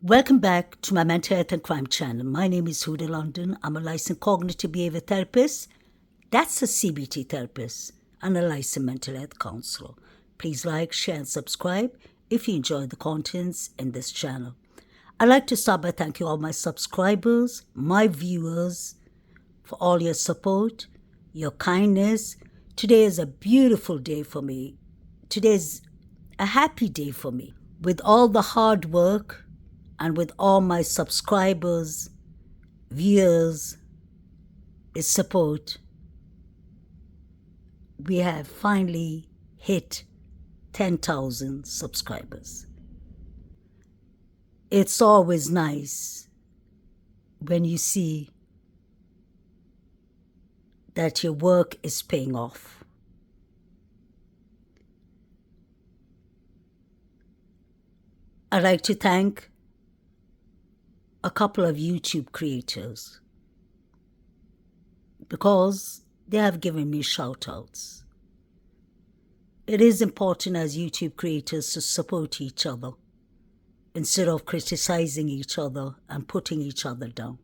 Welcome back to my Mental Health and Crime channel. My name is Huda London. I'm a licensed cognitive behavior therapist. That's a CBT therapist and a licensed mental health counselor. Please like, share, and subscribe if you enjoy the contents in this channel. I'd like to start by thanking all my subscribers, my viewers, for all your support, your kindness. Today is a beautiful day for me. Today is a happy day for me. With all the hard work and with all my subscribers, viewers, support, we have finally hit 10,000 subscribers. It's always nice when you see that your work is paying off. I'd like to thank a couple of YouTube creators because they have given me shout-outs. It is important as YouTube creators to support each other instead of criticizing each other and putting each other down.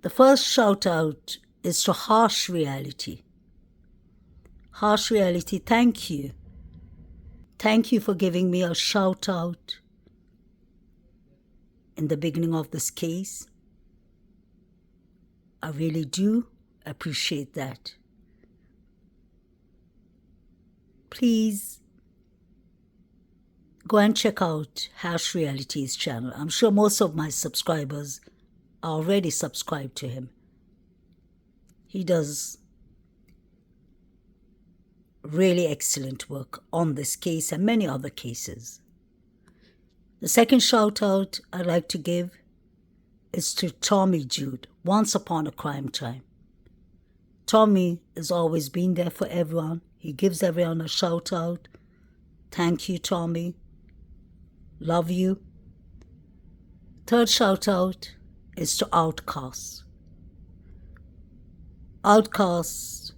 The first shout-out is to Harsh Reality. Harsh Reality, thank you. Thank you for giving me a shout-out in the beginning of this case. I really do appreciate that. Please go and check out Harsh Reality's channel. I'm sure most of my subscribers are already subscribed to him. He does really excellent work on this case and many other cases. The second shout out I'd like to give is to Tommy Jude, Once Upon a Crime Time. Tommy has always been there for everyone. He gives everyone a shout out. Thank you, Tommy. Love you. Third shout out is to Outcast. Outcast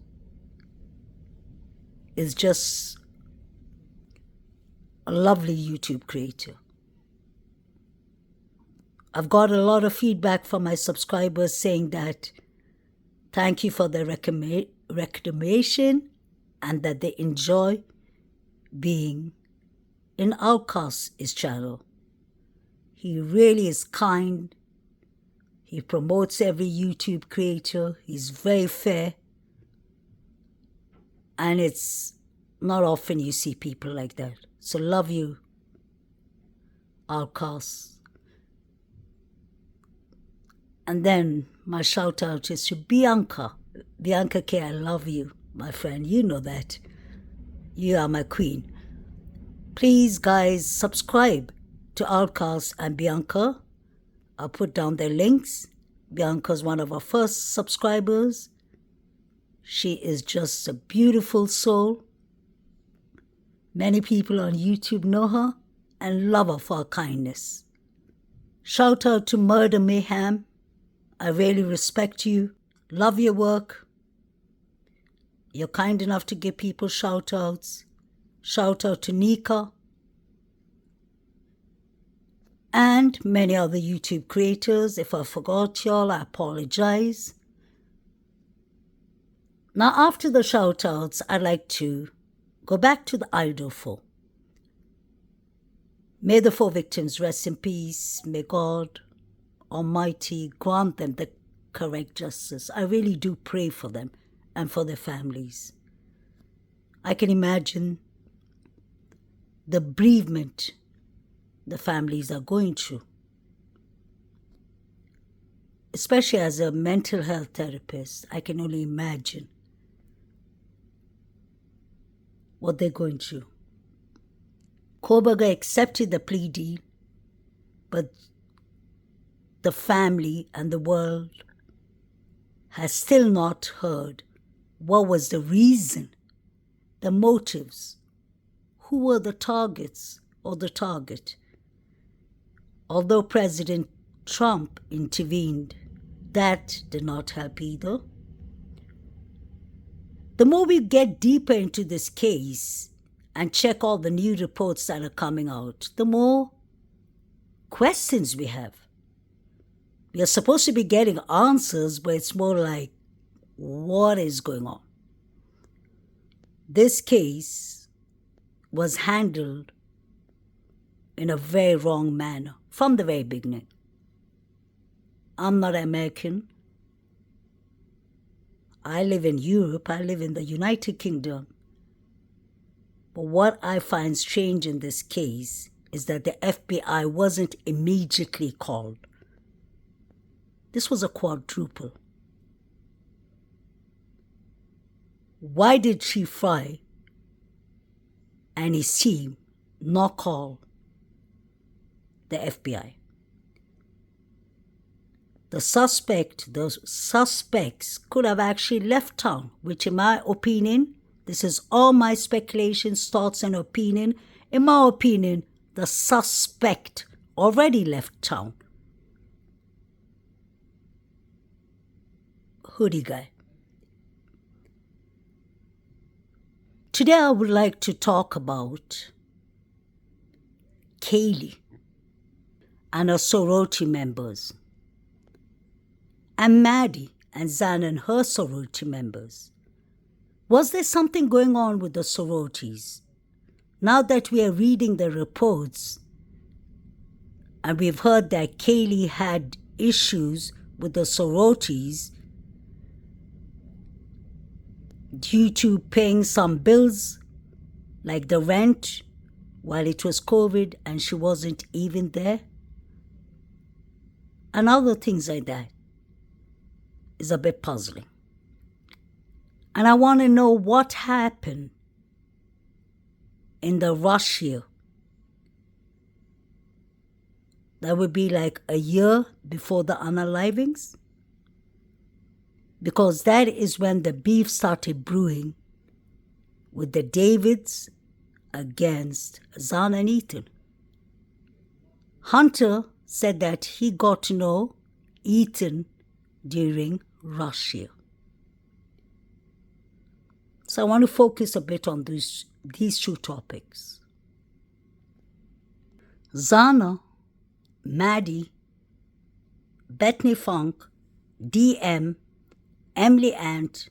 is just a lovely YouTube creator. I've got a lot of feedback from my subscribers saying that thank you for the recommendation and that they enjoy being in Outcast's channel. He really is kind. He promotes every YouTube creator. He's very fair. And it's not often you see people like that. So love you, Outcast. And then my shout out is to Bianca. Bianca K, I love you, my friend. You know that. You are my queen. Please, guys, subscribe to Outcast and Bianca. I'll put down their links. Bianca's one of our first subscribers. She is just a beautiful soul. Many people on YouTube know her and love her for her kindness. Shout out to Murder Mayhem. I really respect you. Love your work. You're kind enough to give people shout outs. Shout out to Nika. And many other YouTube creators. If I forgot y'all, I apologize. Now, after the shout outs, I'd like to go back to the Idaho 4. May the 4 victims rest in peace. May God Almighty grant them the correct justice. I really do pray for them and for their families. I can imagine the bereavement the families are going through. Especially as a mental health therapist, I can only imagine what they're going through. Koberger accepted the plea deal, but the family and the world has still not heard what was the reason, the motives, who were the targets or the target. Although President Trump intervened, that did not help either. The more we get deeper into this case, and check all the new reports that are coming out, the more questions we have. We are supposed to be getting answers, but it's more like, what is going on? This case was handled in a very wrong manner from the very beginning. I'm not American. I live in Europe. I live in the United Kingdom. But what I find strange in this case is that the FBI wasn't immediately called. This was a quadruple. Why did Chief Fry and his team not call the FBI? The suspects could have actually left town, which in my opinion, this is all my speculations, thoughts, and opinion. In my opinion, the suspect already left town. Hoodie guy. Today I would like to talk about Kaylee and her sorority members, and Maddie and Zan and her sorority members. Was there something going on with the sororities? Now that we are reading the reports and we've heard that Kaylee had issues with the sororities due to paying some bills like the rent while it was COVID and she wasn't even there, and other things like that, is a bit puzzling. And I want to know what happened in the rush year. That would be like a year before the unalivings, because that is when the beef started brewing with the Davids against Zan and Ethan. Hunter said that he got to know Ethan during rush year. So I want to focus a bit on these two topics. Zana, Maddie, Bethany Funk, DM, Emily Ant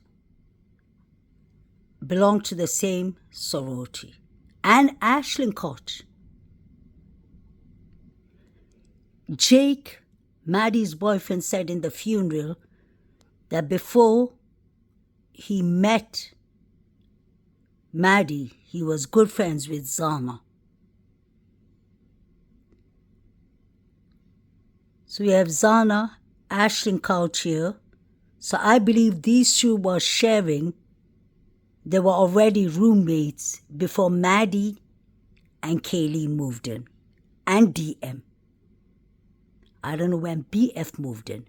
belong to the same sorority, and Ashlyn Koch. Jake, Maddie's boyfriend, said in the funeral that before he met Maddie, he was good friends with Zana. So we have Zana, Ashlyn Couch here. So I believe these two were sharing. They were already roommates before Maddie and Kaylee moved in. And DM. I don't know when BF moved in.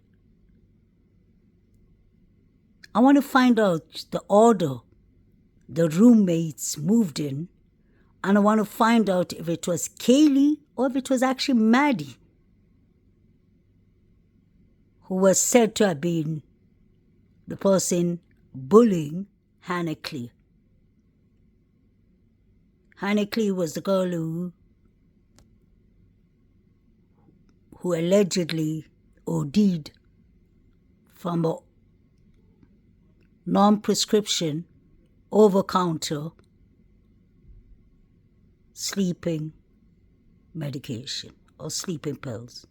I want to find out the order the roommates moved in, and I want to find out if it was Kaylee or if it was actually Maddie who was said to have been the person bullying Hannah Clee. Hannah Clee was the girl who allegedly OD'd from a non-prescription over-counter sleeping medication or sleeping pills.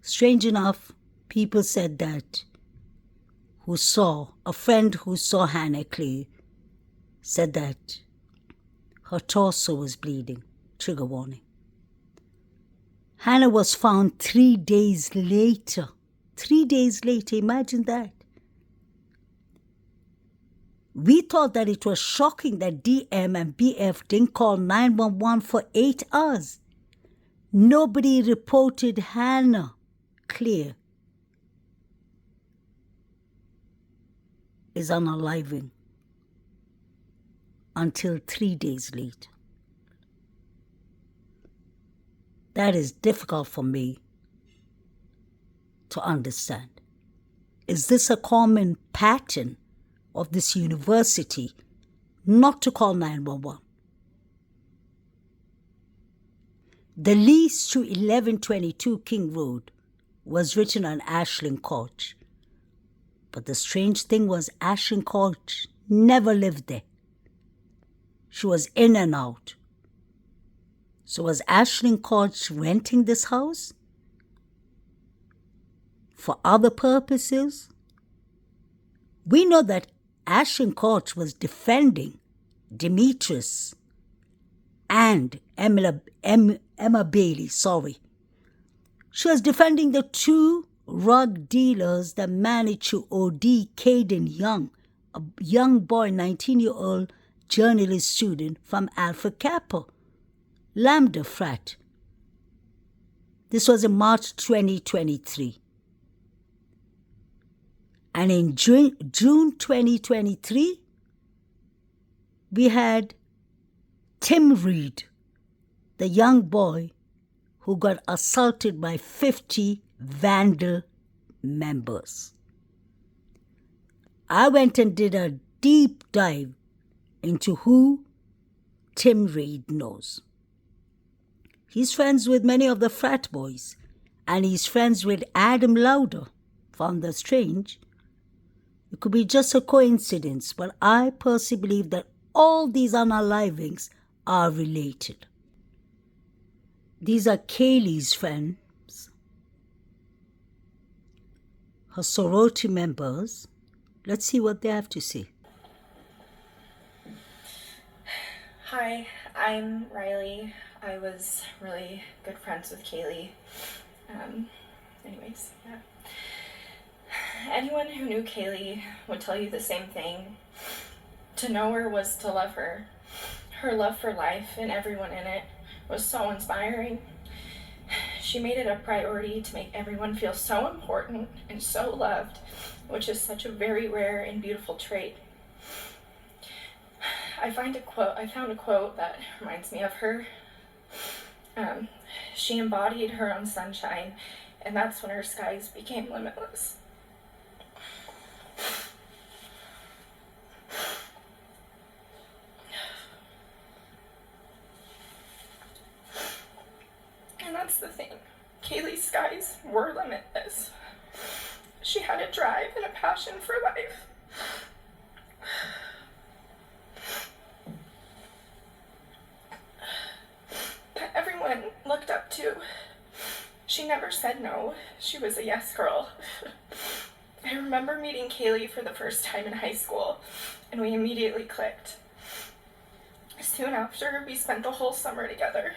Strange enough, people said that a friend who saw Hannah Clee said that her torso was bleeding. Trigger warning. Hannah was found 3 days later. 3 days later, imagine that. We thought that it was shocking that DM and BF didn't call 911 for 8 hours. Nobody reported Hannah Clee is unaliving until 3 days later. That is difficult for me to understand. Is this a common pattern of this university not to call 911? The lease to 1122 King Road was written on Ashlyn Koch. But the strange thing was Ashlyn Koch never lived there. She was in and out. So was Ashlyn Koch renting this house? For other purposes? We know that Ashlyn Koch was defending Demetrius and Emma Bailey. She was defending the two drug dealers that managed to OD Caden Young, a young boy, 19-year-old journalist student from Alpha Kappa, Lambda Frat. This was in March 2023. And in June 2023, we had Tim Reed, the young boy who got assaulted by 50 vandal members. I went and did a deep dive into who Tim Reed knows. He's friends with many of the frat boys, and he's friends with Adam Lauder. Found that strange. It could be just a coincidence, but I personally believe that all these unalivings are related. These are Kaylee's friends, her sorority members. Let's see what they have to say. Hi, I'm Riley. I was really good friends with Kaylee. Anyways, yeah. Anyone who knew Kaylee would tell you the same thing. To know her was to love her. Her love for life and everyone in it was so inspiring. She made it a priority to make everyone feel so important and so loved, which is such a very rare and beautiful trait. I found a quote that reminds me of her. She embodied her own sunshine, and that's when her skies became limitless. And that's the thing. Kaylee's skies were limitless. She had a drive and a passion for life. That everyone looked up to. She never said no. She was a yes girl. I remember meeting Kaylee for the first time in high school, and we immediately clicked. Soon after, we spent the whole summer together.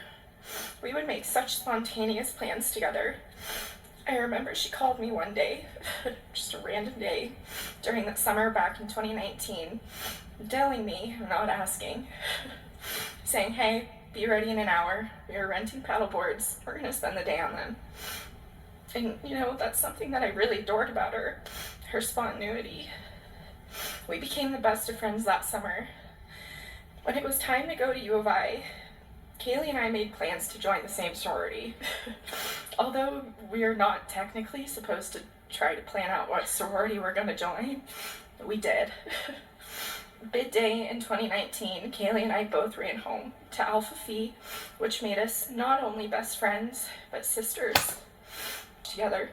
We would make such spontaneous plans together. I remember she called me one day, just a random day, during the summer back in 2019, telling me, I'm not asking, saying, hey, be ready in an hour. We are renting paddle boards. We're going to spend the day on them. And, that's something that I really adored about her spontaneity. We became the best of friends that summer. When it was time to go to U of I, Kaylee and I made plans to join the same sorority. Although we are not technically supposed to try to plan out what sorority we're going to join, we did. Bid day in 2019, Kaylee and I both ran home to Alpha Phi, which made us not only best friends, but sisters together.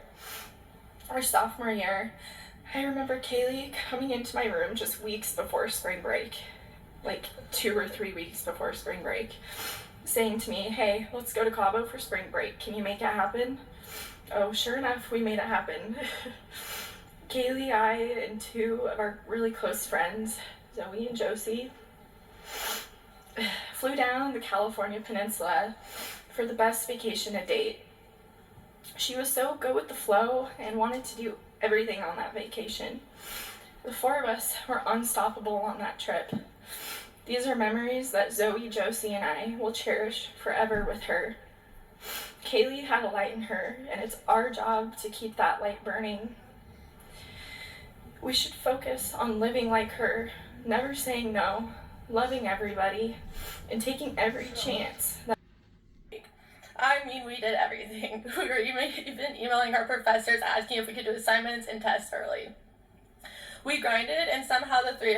Our sophomore year, I remember Kaylee coming into my room just weeks before spring break, like 2 or 3 weeks before spring break, saying to me, hey, let's go to Cabo for spring break. Can you make it happen? Oh, sure enough, we made it happen. Kaylee, I, and 2 of our really close friends, Zoe and Josie, flew down the California Peninsula for the best vacation to date. She was so good with the flow and wanted to do everything on that vacation. The 4 of us were unstoppable on that trip. These are memories that Zoe, Josie, and I will cherish forever with her. Kaylee had a light in her, and it's our job to keep that light burning. We should focus on living like her, never saying no, loving everybody, and taking every chance. I mean, we did everything. We were even emailing our professors asking if we could do assignments and tests early. We grinded, and somehow the 3